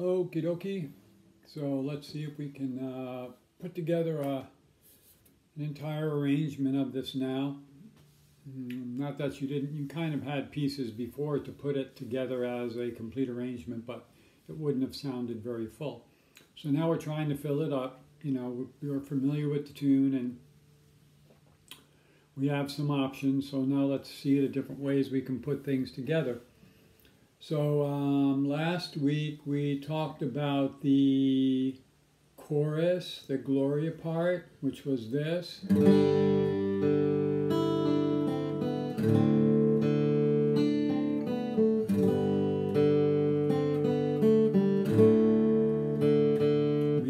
Okie dokie. So let's see if we can put together an entire arrangement of this now. Not that you kind of had pieces before to put it together as a complete arrangement, but it wouldn't have sounded very full. So now we're trying to fill it up. You know, we're familiar with the tune and we have some options. So now let's see the different ways we can put things together. So last week we talked about the chorus, the Gloria part, which was this. We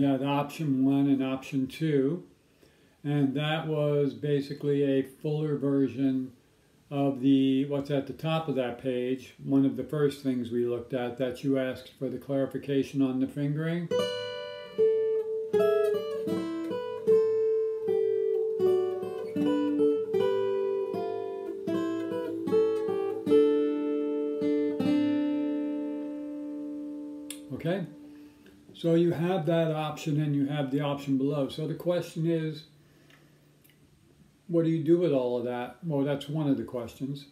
had option 1 and option 2, and that was basically a fuller version of the what's at the top of that page. One of the first things we looked at that you asked for the clarification on the fingering. Okay, so you have that option and you have the option below. So the question is, what do you do with all of that? Well, that's one of the questions.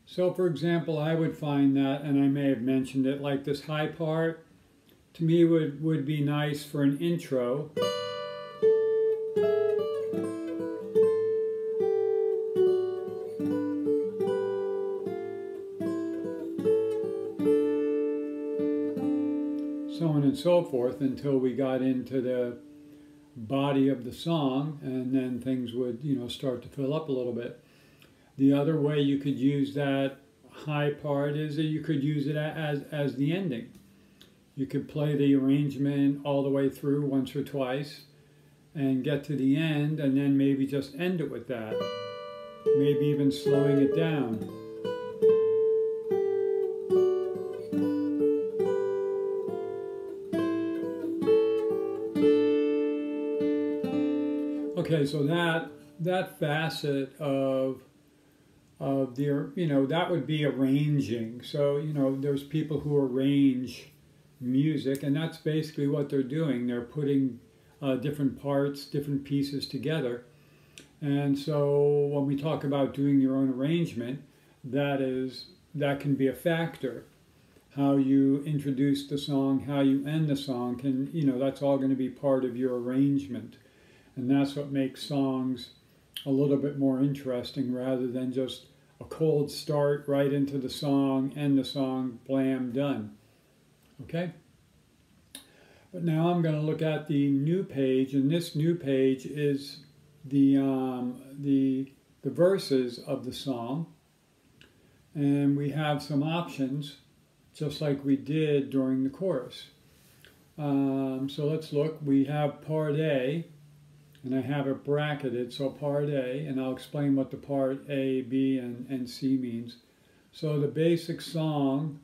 So for example, I would find that, and I may have mentioned it, like this high part, to me would be nice for an intro. So on and so forth until we got into the body of the song, and then things would, start to fill up a little bit. The other way you could use that high part is that you could use it as the ending. You could play the arrangement all the way through once or twice and get to the end and then maybe just end it with that. Maybe even slowing it down. Okay, so that facet of the, that would be arranging. So, there's people who arrange music, and that's basically what they're doing. They're putting different parts, different pieces together. And so when we talk about doing your own arrangement, that can be a factor. How you introduce the song, how you end the song, that's all going to be part of your arrangement. And that's what makes songs a little bit more interesting rather than just a cold start right into the song, end the song, blam, done. Okay? But now I'm going to look at the new page, and this new page is the verses of the song. And we have some options, just like we did during the chorus. So let's look. We have part A. And I have it bracketed, so part A, and I'll explain what the part A, B, and C means. So the basic song,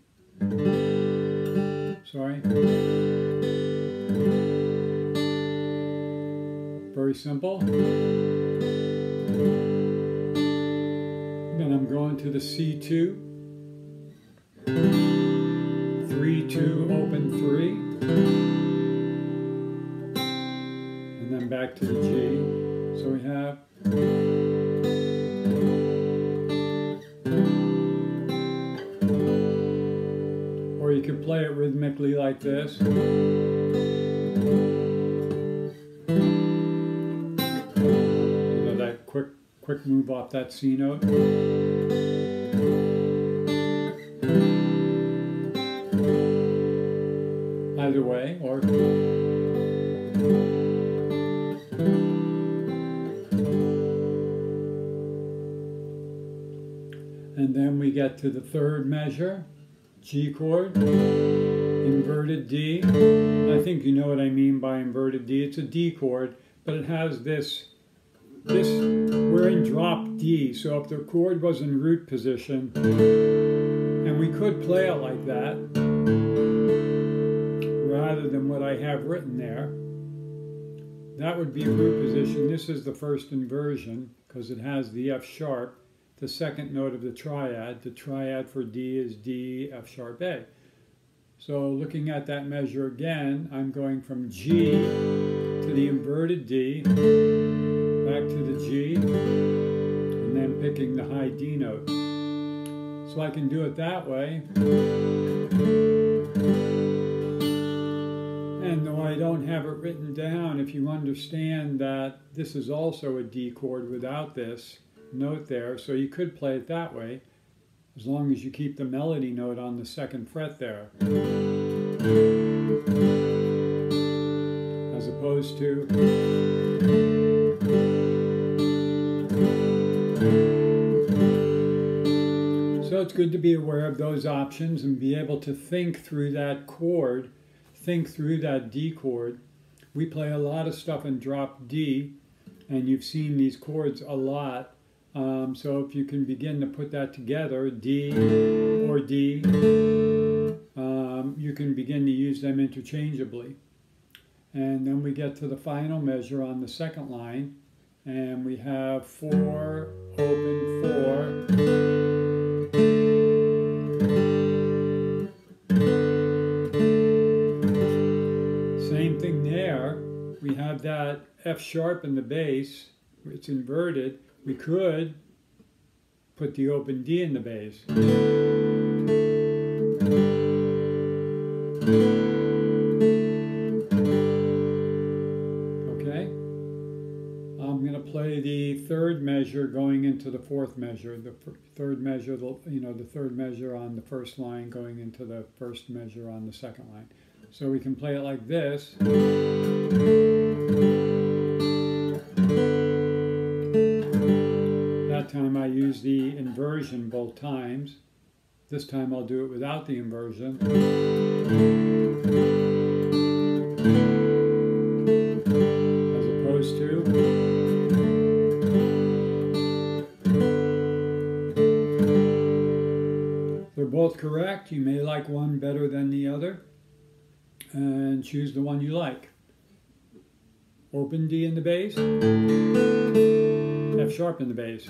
very simple. Then I'm going to the C2, 3-2, open 3. And then back to the G. So we have or you can play it rhythmically like this. That quick move off that C note. Either way, or and then we get to the third measure, G chord, inverted D. I think you know what I mean by inverted D. It's a D chord, but it has this, we're in drop D, so if the chord was in root position, and we could play it like that, rather than what I have written there, that would be root position. This is the first inversion, because it has the F sharp, the second note of the triad. The triad for D is D, F sharp, A. So looking at that measure again, I'm going from G to the inverted D, back to the G, and then picking the high D note. So I can do it that way. And though I don't have it written down, if you understand that this is also a D chord without this note there, so you could play it that way, as long as you keep the melody note on the second fret there. As opposed to so it's good to be aware of those options and be able to think through that chord, think through that D chord. We play a lot of stuff in drop D, and you've seen these chords a lot. So if you can begin to put that together, D or D, you can begin to use them interchangeably. And then we get to the final measure on the second line, and we have 4, open 4. Same thing there. We have that F sharp in the bass. It's inverted. We could put the open D in the bass. Okay? I'm going to play the third measure going into the fourth measure. The third measure, the third measure on the first line going into the first measure on the second line. So we can play it like this. That time I use the inversion both times. This time I'll do it without the inversion. As opposed to they're both correct. You may like one better than the other, and choose the one you like. Open D in the bass, F sharp in the bass.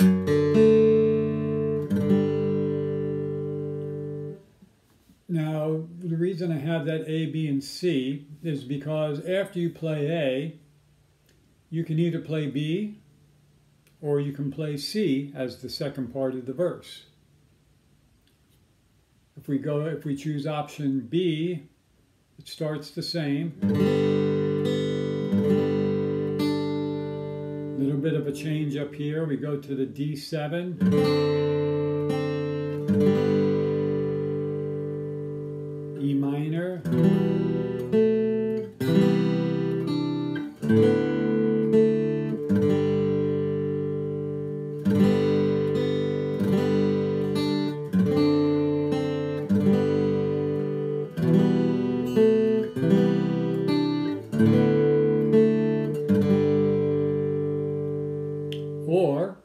Now, the reason I have that A, B, and C is because after you play A, you can either play B or you can play C as the second part of the verse. If we choose option B, it starts the same. A little bit of a change up here. We go to the D7. E minor. Or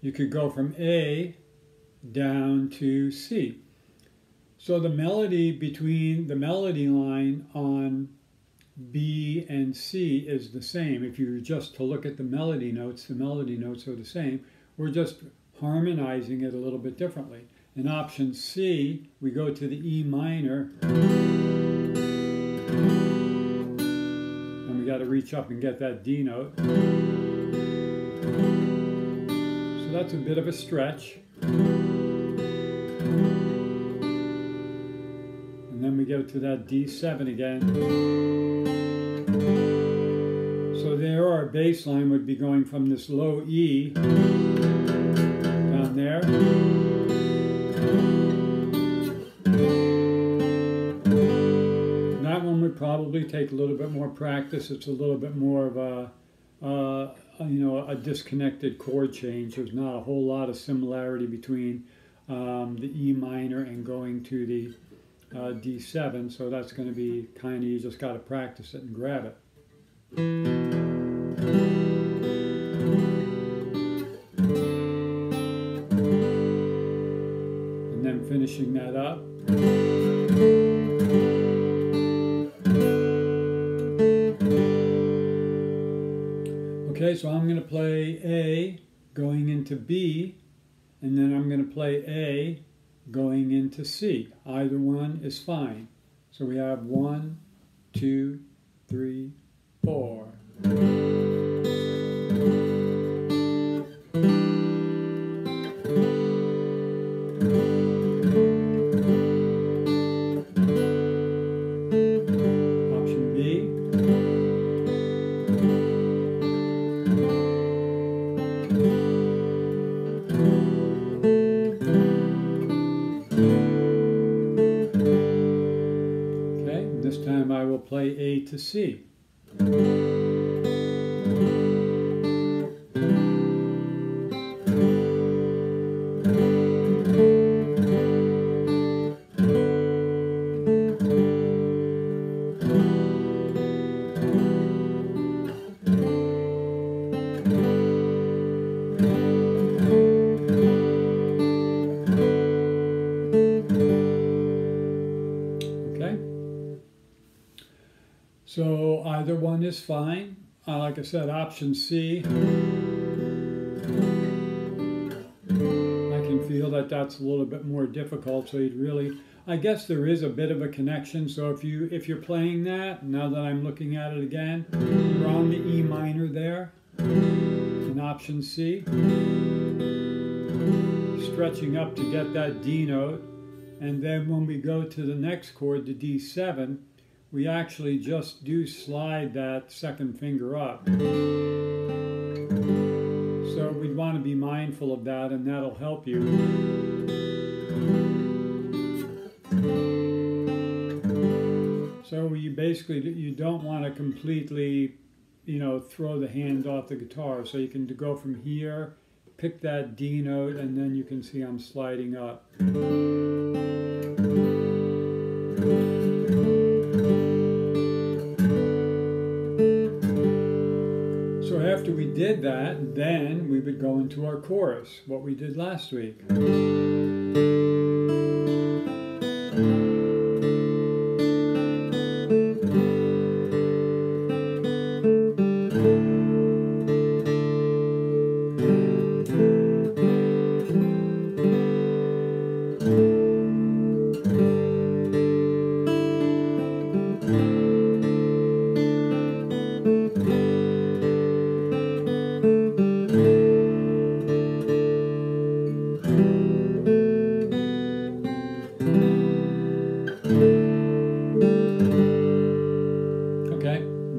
you could go from A down to C. So the melody between the melody line on B and C is the same. If you were just to look at the melody notes are the same. We're just harmonizing it a little bit differently. In option C, we go to the E minor, and we got to reach up and get that D note. So that's a bit of a stretch. And then we go to that D7 again. So there our bass line would be going from this low E down there. And that one would probably take a little bit more practice. It's a little bit more of a disconnected chord change. There's not a whole lot of similarity between the E minor and going to the D7, so that's going to be kind of, you just got to practice it and grab it. And then finishing that up. Okay, so I'm going to play A going into B, and then I'm going to play A going into C. Either one is fine. So we have 1, 2, 3, 4. Option B. Okay, this time I will play A to C. Okay, so either one is fine. Like I said, option C, I can feel that that's a little bit more difficult, so you'd really, I guess there is a bit of a connection. So if you're playing that, now that I'm looking at it again, you're on the E minor there, in option C, stretching up to get that D note, and then when we go to the next chord, the D7, we actually just do slide that second finger up. So we'd want to be mindful of that, and that'll help you. So you don't want to completely, throw the hand off the guitar. So you can go from here, pick that D note, and then you can see I'm sliding up. So after we did that, then we would go into our chorus, what we did last week.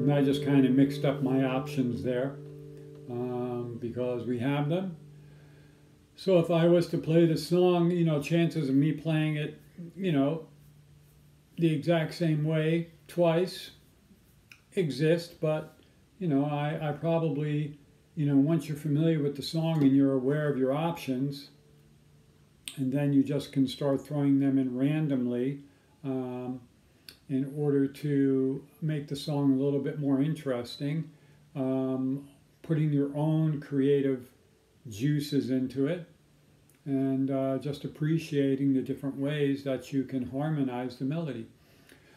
I just kind of mixed up my options there because we have them. So if I was to play the song, chances of me playing it, the exact same way twice exist, but, I probably, once you're familiar with the song and you're aware of your options, and then you just can start throwing them in randomly, in order to make the song a little bit more interesting, putting your own creative juices into it, and just appreciating the different ways that you can harmonize the melody.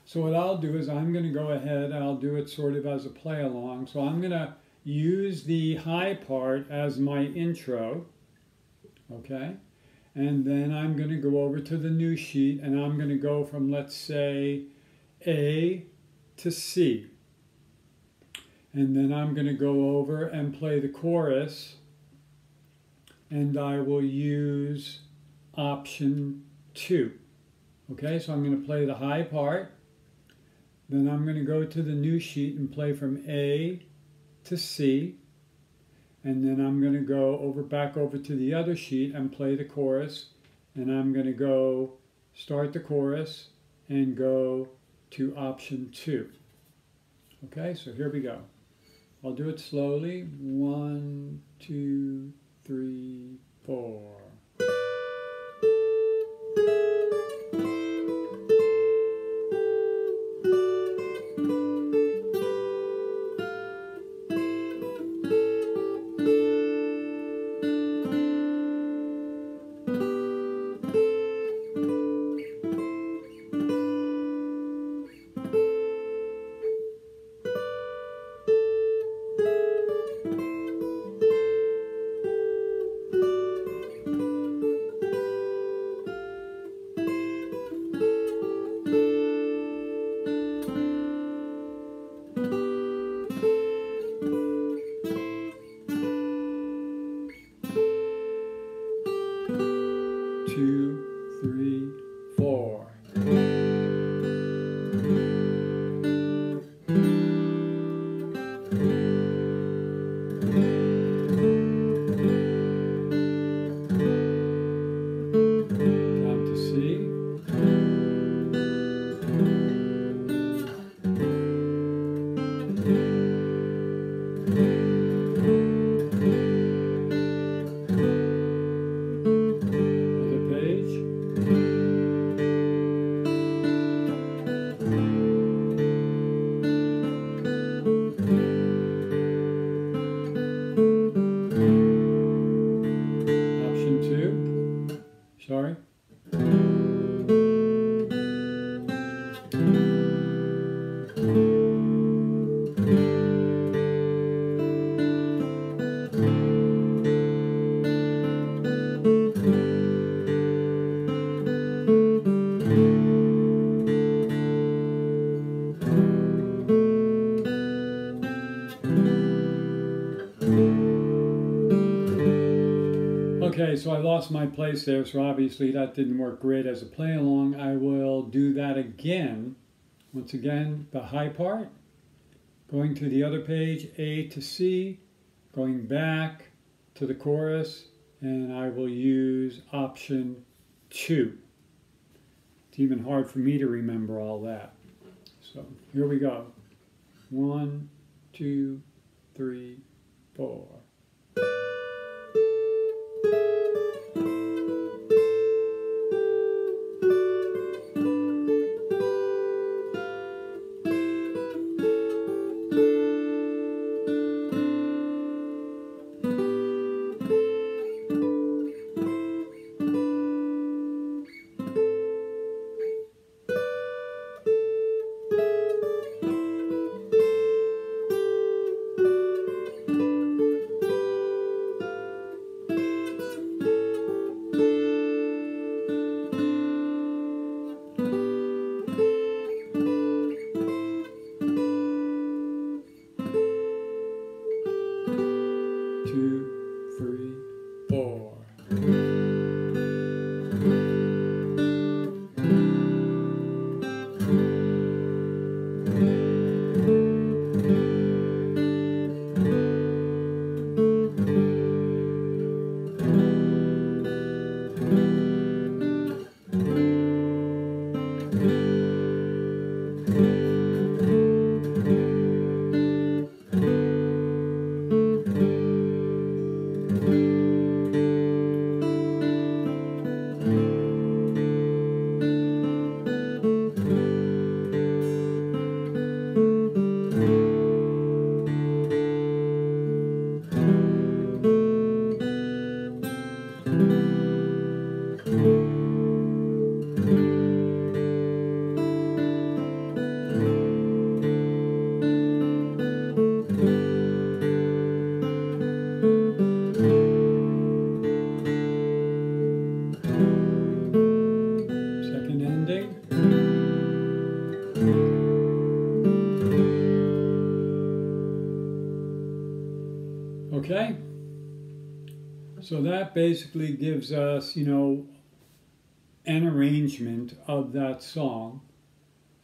So what I'll do is I'm going to go ahead and I'll do it sort of as a play along. So I'm going to use the high part as my intro, okay? And then I'm going to go over to the new sheet and I'm going to go from, let's say, A to C. And then I'm going to go over and play the chorus, and I will use option 2. Okay, so I'm going to play the high part, then I'm going to go to the new sheet and play from A to C, and then I'm going to go back over to the other sheet and play the chorus, and I'm going to go start the chorus and go to option 2. Okay, so here we go. I'll do it slowly. 1, 2, 3, 4. so I lost my place there, so obviously that didn't work great as a play along. I will do that again. Once again, the high part, going to the other page, A to C, going back to the chorus, and I will use option 2. It's even hard for me to remember all that. So here we go. 1, 2, 3, 4. Second ending. Okay, so that basically gives us, an arrangement of that song,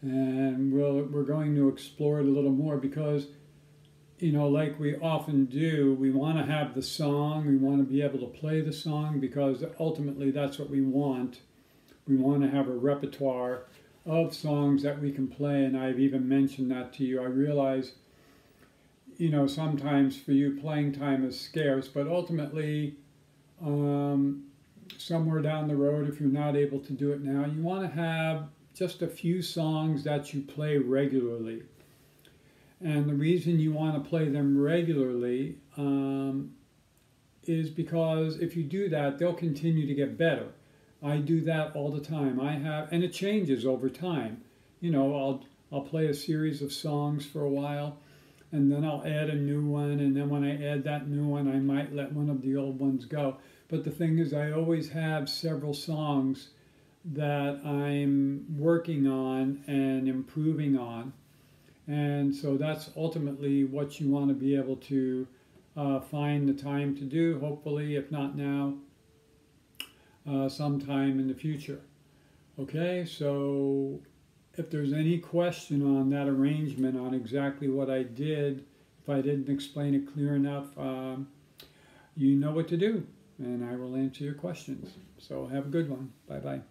and we're going to explore it a little more because, like we often do, we want to have the song, we want to be able to play the song because ultimately that's what we want. We want to have a repertoire of songs that we can play, and I've even mentioned that to you. I realize sometimes for you playing time is scarce, but ultimately somewhere down the road, if you're not able to do it now, you want to have just a few songs that you play regularly. And the reason you want to play them regularly is because if you do that, they'll continue to get better. I do that all the time. And it changes over time. I'll play a series of songs for a while, and then I'll add a new one, and then when I add that new one, I might let one of the old ones go. But the thing is, I always have several songs that I'm working on and improving on. And so that's ultimately what you want to be able to find the time to do, hopefully, if not now, sometime in the future. Okay, so if there's any question on that arrangement, on exactly what I did, if I didn't explain it clear enough, you know what to do, and I will answer your questions. So have a good one. Bye-bye.